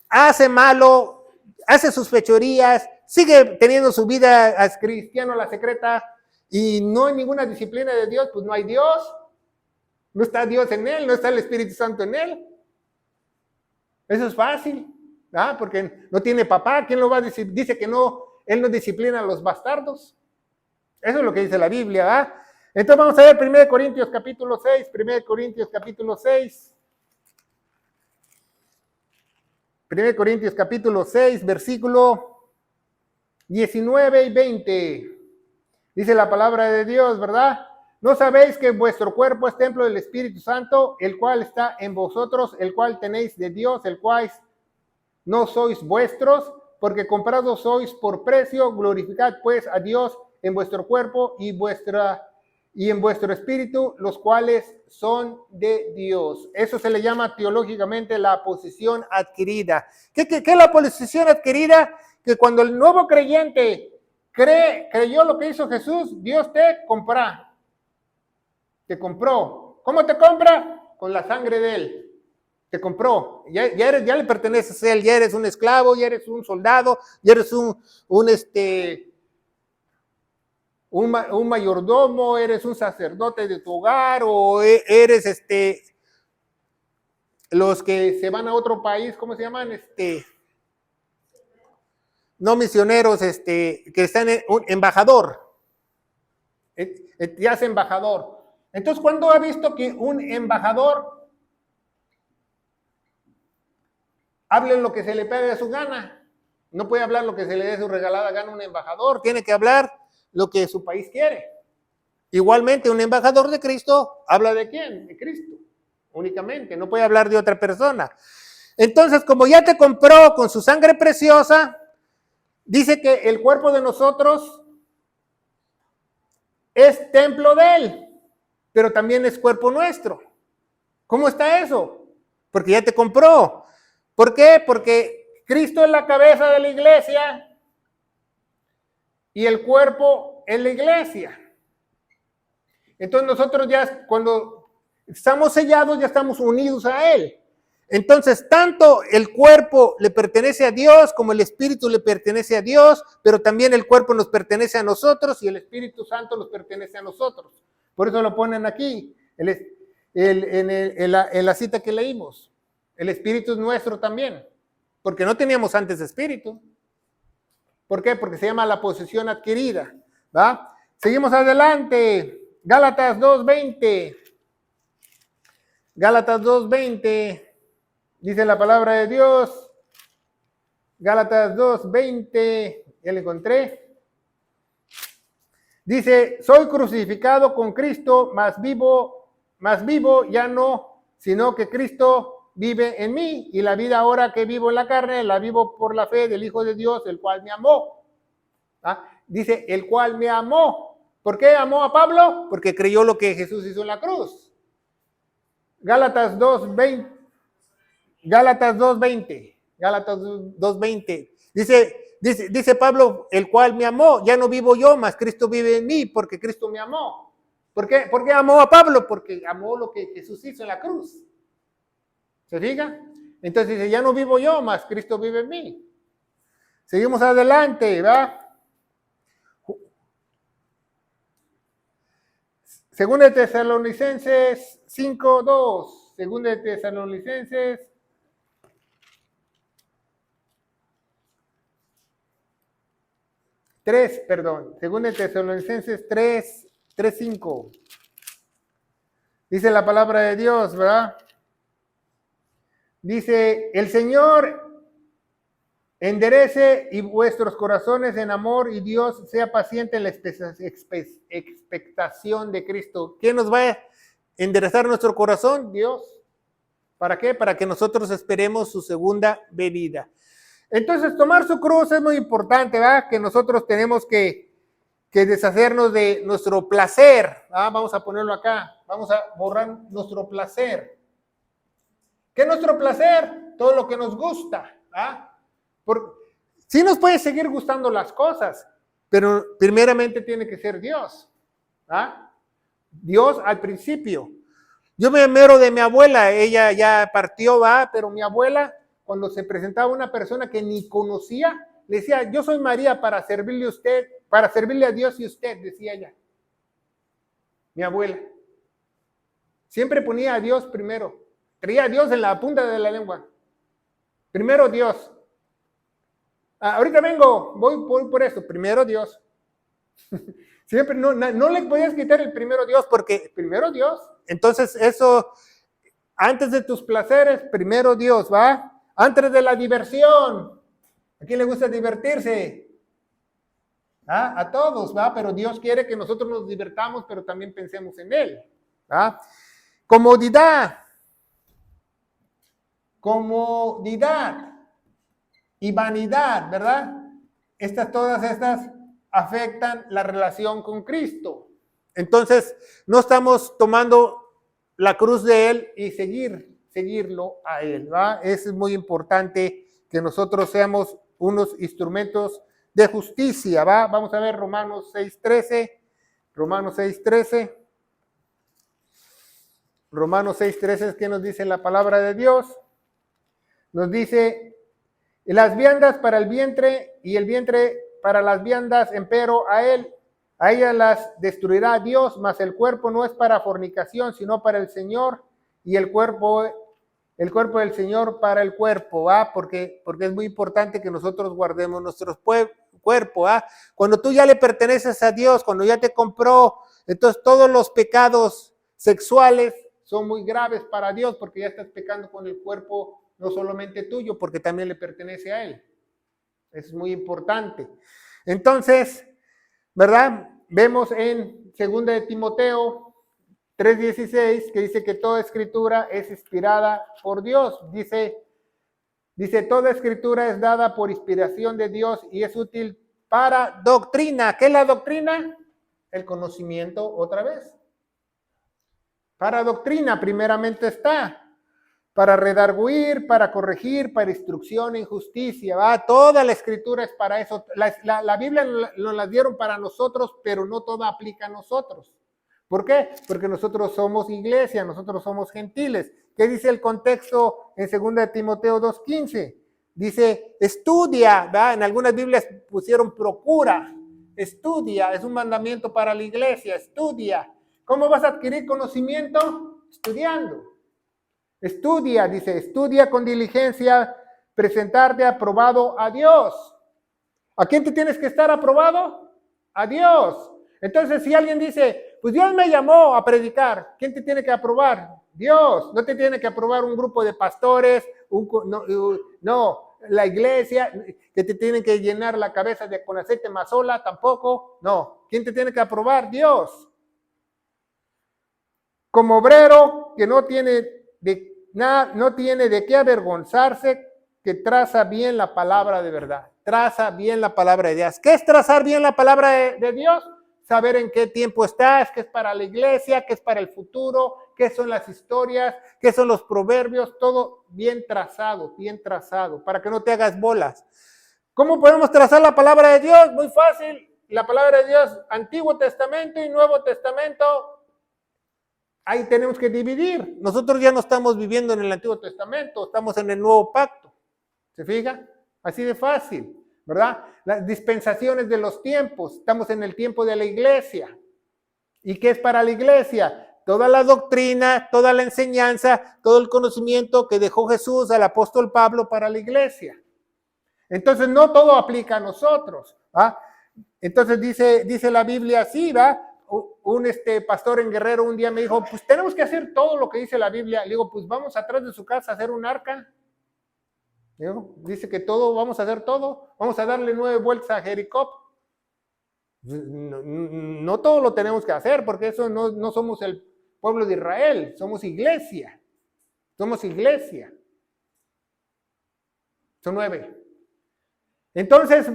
hace malo, hace sus fechorías, sigue teniendo su vida as cristiano a la secreta y no hay ninguna disciplina de Dios, pues no hay Dios. No está Dios en él, no está el Espíritu Santo en él. Eso es fácil, ¿ah? Porque no tiene papá. ¿Quién lo va a decir? Dice que no, él no disciplina a los bastardos. Eso es lo que dice la Biblia, ¿ah? Entonces vamos a ver 1 Corintios capítulo 6, 1 Corintios capítulo 6. 1 Corintios capítulo 6, versículo 19 y 20. Dice la palabra de Dios, ¿verdad? ¿No sabéis que vuestro cuerpo es templo del Espíritu Santo, el cual está en vosotros, el cual tenéis de Dios, el cual no sois vuestros, porque comprados sois por precio? Glorificad pues a Dios en vuestro cuerpo y en vuestro espíritu, los cuales son de Dios. Eso se le llama teológicamente la posesión adquirida. ¿Qué es la posesión adquirida? Que cuando el nuevo creyente creyó lo que hizo Jesús, Dios te compró. ¿Cómo te compra? con la sangre de Él. Te compró, ya le perteneces a Él, ya eres un esclavo, ya eres un soldado, ya eres un mayordomo, eres un sacerdote de tu hogar, o eres los que se van a otro país, ¿cómo se llaman? No misioneros, que están un embajador, ya es embajador. Entonces, ¿cuándo ha visto que un embajador hable lo que se le pegue de su gana? No puede hablar lo que se le dé su regalada gana un embajador, tiene que hablar lo que su país quiere. Igualmente, un embajador de Cristo habla de quién? De Cristo, únicamente, no puede hablar de otra persona. Entonces, como ya te compró con su sangre preciosa, dice que el cuerpo de nosotros es templo de Él, pero también es cuerpo nuestro. ¿Cómo está eso? Porque ya te compró. ¿Por qué? Porque Cristo es la cabeza de la iglesia y el cuerpo es la iglesia. Entonces nosotros ya cuando estamos sellados ya estamos unidos a Él. Entonces tanto el cuerpo le pertenece a Dios como el Espíritu le pertenece a Dios, pero también el cuerpo nos pertenece a nosotros y el Espíritu Santo nos pertenece a nosotros. Por eso lo ponen aquí, en la cita que leímos. El Espíritu es nuestro también, porque no teníamos antes Espíritu. ¿Por qué? Porque se llama la posesión adquirida. ¿Va? Seguimos adelante. Gálatas 2:20. Gálatas 2:20. Dice la palabra de Dios. Gálatas 2:20. Ya lo encontré. Dice, soy crucificado con Cristo, más vivo ya no, sino que Cristo vive en mí, y la vida ahora que vivo en la carne, la vivo por la fe del Hijo de Dios, el cual me amó. ¿Ah? Dice, el cual me amó. ¿Por qué amó a Pablo? Porque creyó lo que Jesús hizo en la cruz. Gálatas 2:20. Gálatas 2:20. Gálatas 2:20. Dice Pablo, el cual me amó. Ya no vivo yo, mas Cristo vive en mí, porque Cristo me amó. ¿Por qué? ¿Por qué amó a Pablo? Porque amó lo que Jesús hizo en la cruz. ¿Se fija? Entonces dice, ya no vivo yo, mas Cristo vive en mí. Seguimos adelante, ¿va? Segunda de Tesalonicenses 5:2. Segunda de Tesalonicenses 3, perdón. Segunda de Tesalonicenses 3:5. Dice la palabra de Dios, ¿verdad? Dice, el Señor enderece y vuestros corazones en amor, y Dios sea paciente en la expectación de Cristo. ¿Quién nos va a enderezar nuestro corazón? Dios. ¿Para qué? Para que nosotros esperemos su segunda venida. Entonces, tomar su cruz es muy importante, ¿verdad? Que nosotros tenemos que deshacernos de nuestro placer. ¿Ah? Vamos a ponerlo acá. Vamos a borrar nuestro placer. ¿Qué es nuestro placer? Todo lo que nos gusta. ¿Ah? Sí nos puede seguir gustando las cosas, pero primeramente tiene que ser Dios. ¿Ah? Dios al principio. Yo me mero de mi abuela, ella ya partió, ¿va? Pero mi abuela, cuando se presentaba una persona que ni conocía, le decía, yo soy María para servirle a usted, para servirle a Dios y usted, decía ella. Mi abuela. Siempre ponía a Dios primero. Traía a Dios en la punta de la lengua. Primero Dios. Ahorita vengo, voy por esto. Primero Dios. Siempre no le podías quitar el primero Dios, porque primero Dios. Entonces eso, antes de tus placeres, primero Dios, ¿va? Antes de la diversión. ¿A quién le gusta divertirse? ¿Ah? A todos, ¿va? Pero Dios quiere que nosotros nos divertamos, pero también pensemos en Él. ¿Va? Comodidad y vanidad, ¿verdad? Todas estas afectan la relación con Cristo. Entonces, no estamos tomando la cruz de Él y seguirlo a Él, ¿va? Es muy importante que nosotros seamos unos instrumentos de justicia, ¿va? Vamos a ver Romanos 6:13. Romanos 6:13. Romanos 6:13 es que nos dice la palabra de Dios. Nos dice, las viandas para el vientre y el vientre para las viandas, empero a ellas las destruirá Dios, mas el cuerpo no es para fornicación, sino para el Señor, y el cuerpo del Señor para el cuerpo, ¿va? Porque es muy importante que nosotros guardemos nuestro cuerpo, ¿va? Cuando tú ya le perteneces a Dios, cuando ya te compró, entonces todos los pecados sexuales son muy graves para Dios, porque ya estás pecando con el cuerpo no solamente tuyo, porque también le pertenece a Él. Es muy importante. Entonces, ¿verdad? Vemos en 2 de Timoteo 3:16 que dice que toda escritura es inspirada por Dios. Dice, toda escritura es dada por inspiración de Dios y es útil para doctrina. ¿Qué es la doctrina? El conocimiento otra vez. Para doctrina primeramente está. Para redarguir, para corregir, para instrucción en justicia, ¿va? Toda la escritura es para eso. La Biblia nos la dieron para nosotros, pero no toda aplica a nosotros. ¿Por qué? Porque nosotros somos iglesia, nosotros somos gentiles. ¿Qué dice el contexto en 2 de Timoteo 2:15? Dice, estudia, ¿va? En algunas Biblias pusieron procura. Estudia, es un mandamiento para la iglesia, estudia. ¿Cómo vas a adquirir conocimiento? Estudiando. Estudia, dice, estudia con diligencia, presentarte aprobado a Dios. ¿A quién te tienes que estar aprobado? A Dios. Entonces, si alguien dice, pues Dios me llamó a predicar, ¿quién te tiene que aprobar? Dios. No te tiene que aprobar un grupo de pastores, no, la iglesia, que te tienen que llenar la cabeza con aceite mazola, tampoco. No. ¿Quién te tiene que aprobar? Dios. Como obrero que no tiene de qué avergonzarse, que traza bien la palabra de verdad. Traza bien la palabra de Dios. ¿Qué es trazar bien la palabra de Dios? Saber en qué tiempo estás, qué es para la iglesia, qué es para el futuro, qué son las historias, qué son los proverbios, todo bien trazado, para que no te hagas bolas. ¿Cómo podemos trazar la palabra de Dios? Muy fácil. La palabra de Dios, Antiguo Testamento y Nuevo Testamento. Ahí tenemos que dividir. Nosotros ya no estamos viviendo en el Antiguo Testamento, estamos en el Nuevo Pacto. ¿Se fija? Así de fácil, ¿verdad? Las dispensaciones de los tiempos. Estamos en el tiempo de la iglesia. ¿Y qué es para la iglesia? Toda la doctrina, toda la enseñanza, todo el conocimiento que dejó Jesús al apóstol Pablo para la iglesia. Entonces no todo aplica a nosotros, ¿va? Entonces dice la Biblia así, ¿va? Un pastor en Guerrero un día me dijo, pues tenemos que hacer todo lo que dice la Biblia. Le digo, pues vamos atrás de su casa a hacer un arca. Dice que todo, vamos a hacer todo. Vamos a darle 9 vueltas a Jericó. No todo lo tenemos que hacer, porque eso no somos el pueblo de Israel, somos iglesia. Somos iglesia. Son 9. Entonces,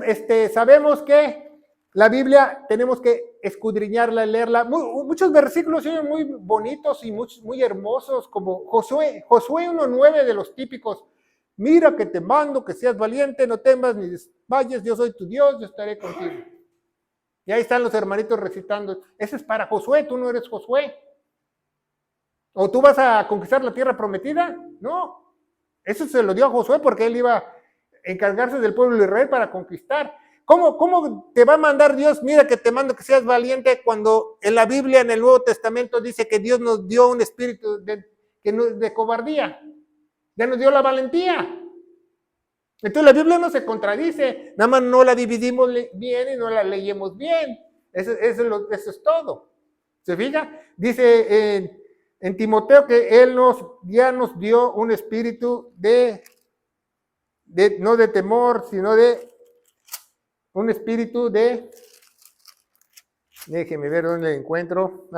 sabemos que la Biblia tenemos que escudriñarla, leerla. Muchos versículos son muy bonitos y muy hermosos, como Josué 1:9 de los típicos. Mira que te mando, que seas valiente, no temas ni desmayes, yo soy tu Dios, yo estaré contigo. Y ahí están los hermanitos recitando. Ese es para Josué, tú no eres Josué. ¿O tú vas a conquistar la tierra prometida? No. Eso se lo dio a Josué porque él iba a encargarse del pueblo de Israel para conquistar. ¿Cómo te va a mandar Dios? Mira que te mando que seas valiente, cuando en la Biblia, en el Nuevo Testamento, dice que Dios nos dio un espíritu de cobardía. Ya nos dio la valentía. Entonces la Biblia no se contradice, nada más no la dividimos bien y no la leemos bien. Eso es todo. ¿Se fija? Dice en Timoteo que Él ya nos dio un espíritu no de temor, sino de un espíritu déjeme ver dónde lo encuentro.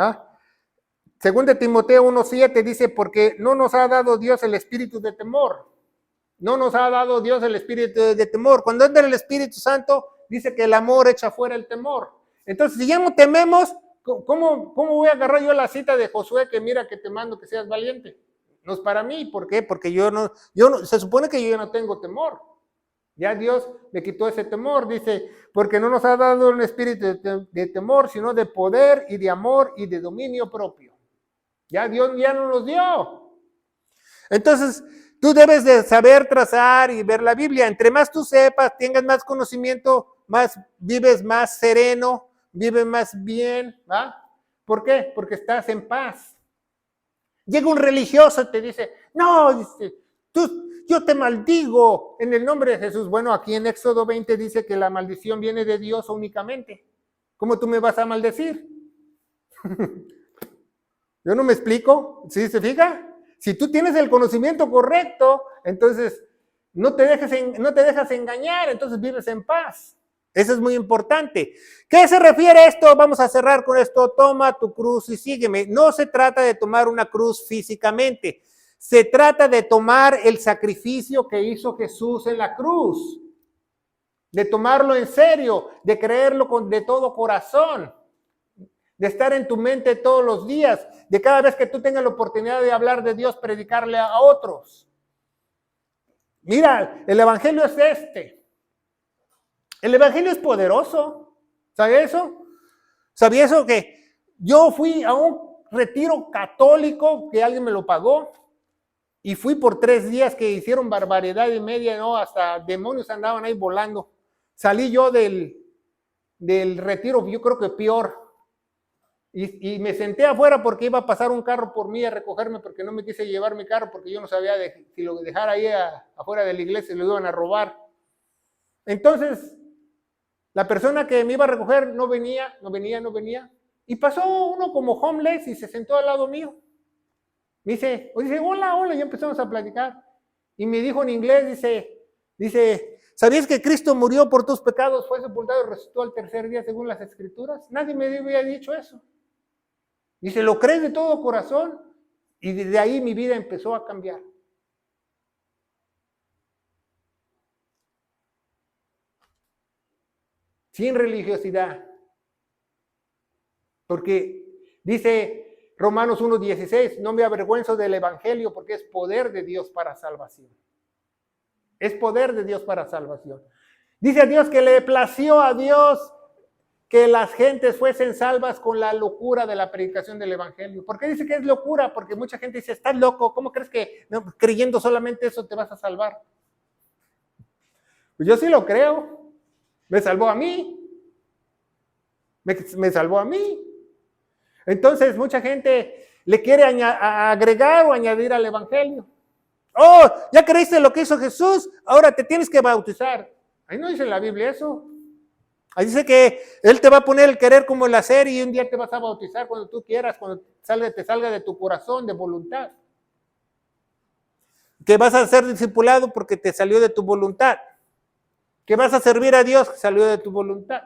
Según de Timoteo 1:7 dice, porque no nos ha dado Dios el espíritu de temor. No nos ha dado Dios el espíritu de temor. Cuando entra el Espíritu Santo, dice que el amor echa fuera el temor. Entonces, si ya no tememos, ¿cómo voy a agarrar yo la cita de Josué que mira que te mando que seas valiente? No es para mí. ¿Por qué? Porque se supone que yo ya no tengo temor. Ya Dios me quitó ese temor. Dice, porque no nos ha dado un espíritu de temor, sino de poder y de amor y de dominio propio. Ya Dios ya nos los dio. Entonces, tú debes de saber trazar y ver la Biblia. Entre más tú sepas, tengas más conocimiento, vives más sereno, vives más bien, ¿va? ¿Por qué? Porque estás en paz. Llega un religioso y te dice, no, dice, yo te maldigo en el nombre de Jesús. Bueno, aquí en Éxodo 20 dice que la maldición viene de Dios únicamente. ¿Cómo tú me vas a maldecir? Yo no me explico. ¿Sí se fija? Si tú tienes el conocimiento correcto, entonces no te dejas engañar, entonces vives en paz. Eso es muy importante. ¿Qué se refiere a esto? Vamos a cerrar con esto. Toma tu cruz y sígueme. No se trata de tomar una cruz físicamente. Se trata de tomar el sacrificio que hizo Jesús en la cruz. De tomarlo en serio, de creerlo de todo corazón. De estar en tu mente todos los días, de cada vez que tú tengas la oportunidad de hablar de Dios, predicarle a otros. Mira, el evangelio es este. El evangelio es poderoso. ¿Sabe eso? ¿Sabía eso? Que yo fui a un retiro católico que alguien me lo pagó y fui por 3 días que hicieron barbaridad y media, ¿no? Hasta demonios andaban ahí volando. Salí yo del retiro, yo creo que peor. Y me senté afuera porque iba a pasar un carro por mí a recogerme porque no me quise llevar mi carro porque yo no sabía si lo dejara ahí afuera de la iglesia lo iban a robar. Entonces, la persona que me iba a recoger no venía. Y pasó uno como homeless y se sentó al lado mío. Me dice, hola, y empezamos a platicar. Y me dijo en inglés, dice, ¿sabías que Cristo murió por tus pecados, fue sepultado y resucitó al tercer día según las Escrituras? Nadie me había dicho eso. Dice, ¿lo crees de todo corazón? Y desde ahí mi vida empezó a cambiar. Sin religiosidad. Porque dice Romanos 1:16, no me avergüenzo del evangelio porque es poder de Dios para salvación. Es poder de Dios para salvación. Dice a Dios que le plació a Dios que las gentes fuesen salvas con la locura de la predicación del evangelio. ¿Por qué dice que es locura? Porque mucha gente dice, estás loco, ¿cómo crees que creyendo solamente eso te vas a salvar? Pues yo sí lo creo. Me salvó a mí. Me salvó a mí. Entonces mucha gente le quiere agregar o añadir al evangelio. Oh, ya creíste lo que hizo Jesús, ahora te tienes que bautizar. Ahí no dice en la Biblia eso. Ahí dice que Él te va a poner el querer como el hacer y un día te vas a bautizar cuando tú quieras, cuando te salga de tu corazón, de voluntad. Que vas a ser discipulado porque te salió de tu voluntad. Que vas a servir a Dios, que salió de tu voluntad.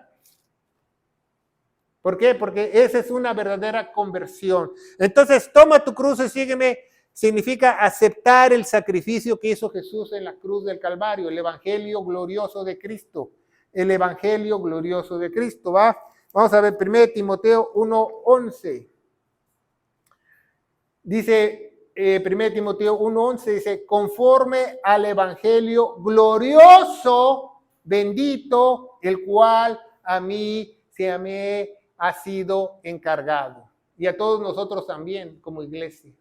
¿Por qué? Porque esa es una verdadera conversión. Entonces, toma tu cruz y sígueme. Significa aceptar el sacrificio que hizo Jesús en la cruz del Calvario, el evangelio glorioso de Cristo. El evangelio glorioso de Cristo, ¿va? Vamos a ver 1 Timoteo 1:11. Dice 1 Timoteo 1:11, dice, conforme al evangelio glorioso, bendito, el cual a mí se me ha sido encargado. Y a todos nosotros también, como iglesia.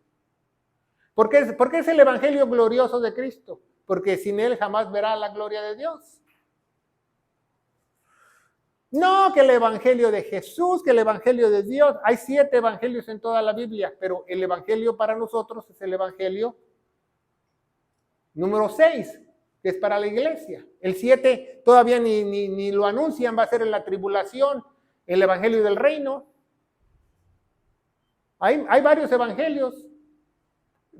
¿Por qué es el evangelio glorioso de Cristo? Porque sin él jamás verá la gloria de Dios. No que el evangelio de Jesús, que el evangelio de Dios. Hay 7 evangelios en toda la Biblia, pero el evangelio para nosotros es el evangelio número 6, que es para la iglesia. El 7 todavía ni lo anuncian, va a ser en la tribulación, el evangelio del reino. Hay varios evangelios,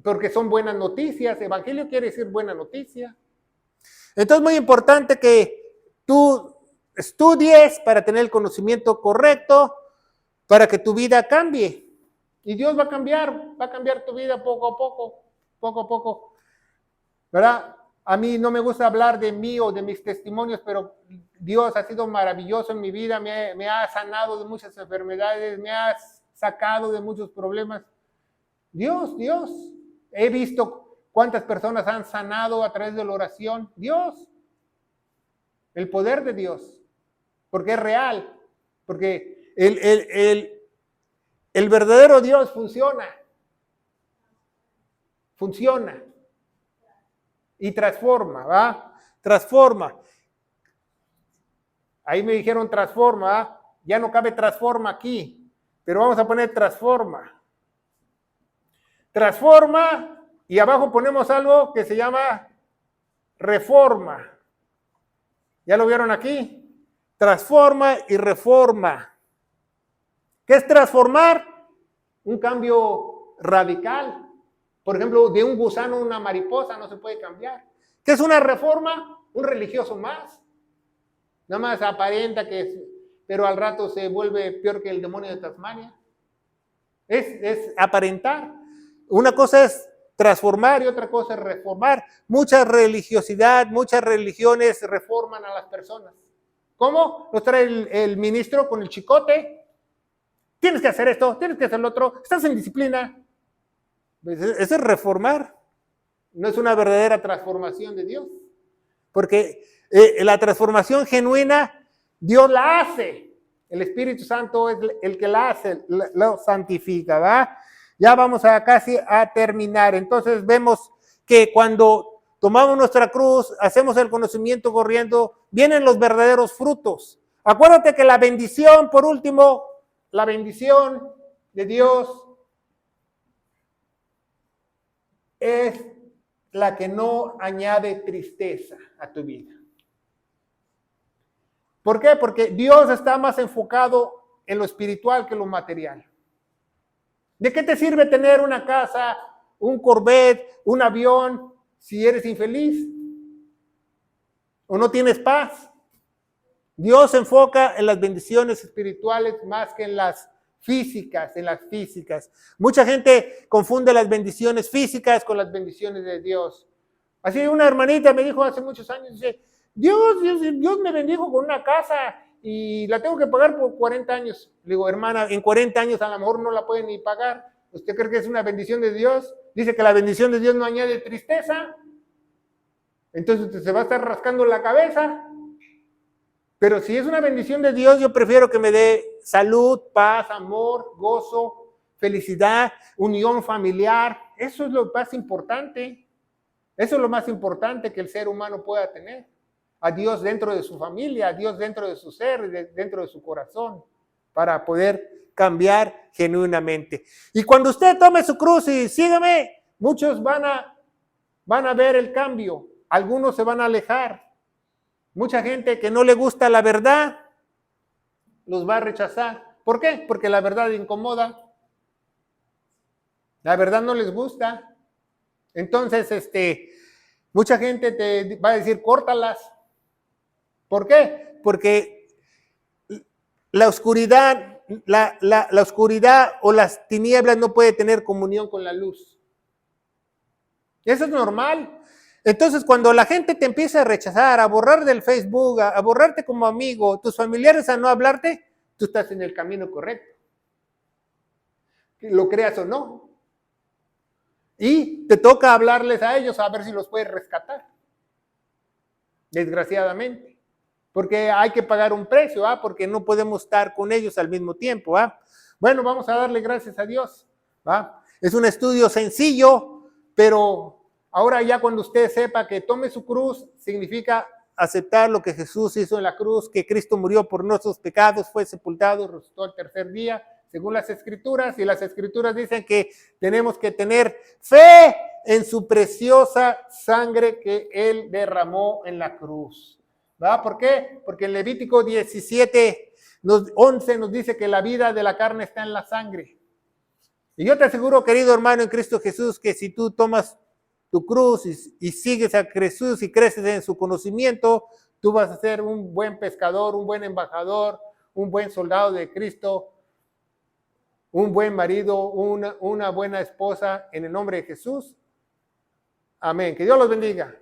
porque son buenas noticias. Evangelio quiere decir buena noticia. Entonces, muy importante que tú estudies para tener el conocimiento correcto, para que tu vida cambie. Y Dios va a cambiar tu vida poco a poco. ¿Verdad? A mí no me gusta hablar de mí o de mis testimonios, pero Dios ha sido maravilloso en mi vida, me ha sanado de muchas enfermedades, me ha sacado de muchos problemas. Dios. He visto cuántas personas han sanado a través de la oración. Dios. El poder de Dios. Porque es real, porque el verdadero Dios funciona. Funciona. Y transforma, ¿va? Transforma. Ahí me dijeron transforma, ¿va? Ya no cabe transforma aquí, pero vamos a poner transforma. Transforma y abajo ponemos algo que se llama reforma. ¿Ya lo vieron aquí? Transforma y reforma. ¿Qué es transformar? Un cambio radical. Por ejemplo, de un gusano a una mariposa no se puede cambiar. ¿Qué es una reforma? Un religioso más. Nada más aparenta que es, pero al rato se vuelve peor que el demonio de Tasmania. Es aparentar. Una cosa es transformar y otra cosa es reformar. Mucha religiosidad, muchas religiones reforman a las personas. ¿Cómo? Los trae el ministro con el chicote. Tienes que hacer esto, tienes que hacer lo otro. Estás en disciplina. Eso es reformar. No es una verdadera transformación de Dios. Porque la transformación genuina, Dios la hace. El Espíritu Santo es el que la hace, lo santifica, ¿va? Ya vamos a casi a terminar. Entonces vemos que cuando tomamos nuestra cruz, hacemos el conocimiento corriendo, vienen los verdaderos frutos. Acuérdate que la bendición, por último, la bendición de Dios es la que no añade tristeza a tu vida. ¿Por qué? Porque Dios está más enfocado en lo espiritual que en lo material. ¿De qué te sirve tener una casa, un Corvette, un avión, si eres infeliz? ¿O no tienes paz? Dios se enfoca en las bendiciones espirituales más que en las físicas, Mucha gente confunde las bendiciones físicas con las bendiciones de Dios. Así una hermanita me dijo hace muchos años, dice, Dios me bendijo con una casa y la tengo que pagar por 40 años. Le digo, hermana, en 40 años a lo mejor no la puede ni pagar. ¿Usted cree que es una bendición de Dios? Dice que la bendición de Dios no añade tristeza. Entonces usted se va a estar rascando la cabeza. Pero si es una bendición de Dios, yo prefiero que me dé salud, paz, amor, gozo, felicidad, unión familiar. Eso es lo más importante. Eso es lo más importante que el ser humano pueda tener. A Dios dentro de su familia, a Dios dentro de su ser, dentro de su corazón, para poder cambiar genuinamente. Y cuando usted tome su cruz y sígueme, muchos van a ver el cambio. Algunos se van a alejar. Mucha gente que no le gusta la verdad, los va a rechazar. ¿Por qué? Porque la verdad incomoda. La verdad no les gusta. Entonces, mucha gente te va a decir, córtalas. ¿Por qué? Porque la oscuridad, la oscuridad o las tinieblas no puede tener comunión con la luz. Eso es normal. Entonces, cuando la gente te empieza a rechazar, a borrar del Facebook, a borrarte como amigo, tus familiares a no hablarte, tú estás en el camino correcto. Lo creas o no. Y te toca hablarles a ellos a ver si los puedes rescatar. Desgraciadamente. Porque hay que pagar un precio, porque no podemos estar con ellos al mismo tiempo. Bueno, vamos a darle gracias a Dios. Es un estudio sencillo, pero ahora ya cuando usted sepa que tome su cruz, significa aceptar lo que Jesús hizo en la cruz, que Cristo murió por nuestros pecados, fue sepultado, resucitó al tercer día, según las Escrituras, y las Escrituras dicen que tenemos que tener fe en su preciosa sangre que Él derramó en la cruz. ¿Va? ¿Por qué? Porque en Levítico 17:11 nos dice que la vida de la carne está en la sangre. Y yo te aseguro, querido hermano en Cristo Jesús, que si tú tomas tu cruz y sigues a Jesús y creces en su conocimiento, tú vas a ser un buen pescador, un buen embajador, un buen soldado de Cristo, un buen marido, una buena esposa en el nombre de Jesús. Amén. Que Dios los bendiga.